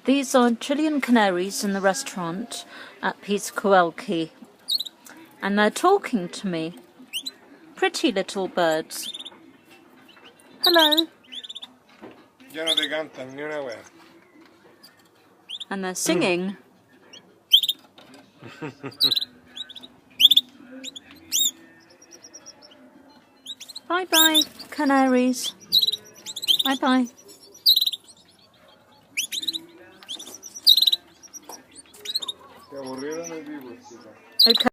These are Chilean Canaries in the restaurant at Pisco Elqui, and they're talking to me. Pretty little birds. Hello. Ya no te cantan ni una wea. And they're singing. Bye-bye, canaries. Bye-bye. Te aburrieron el vivo, chica. Okay.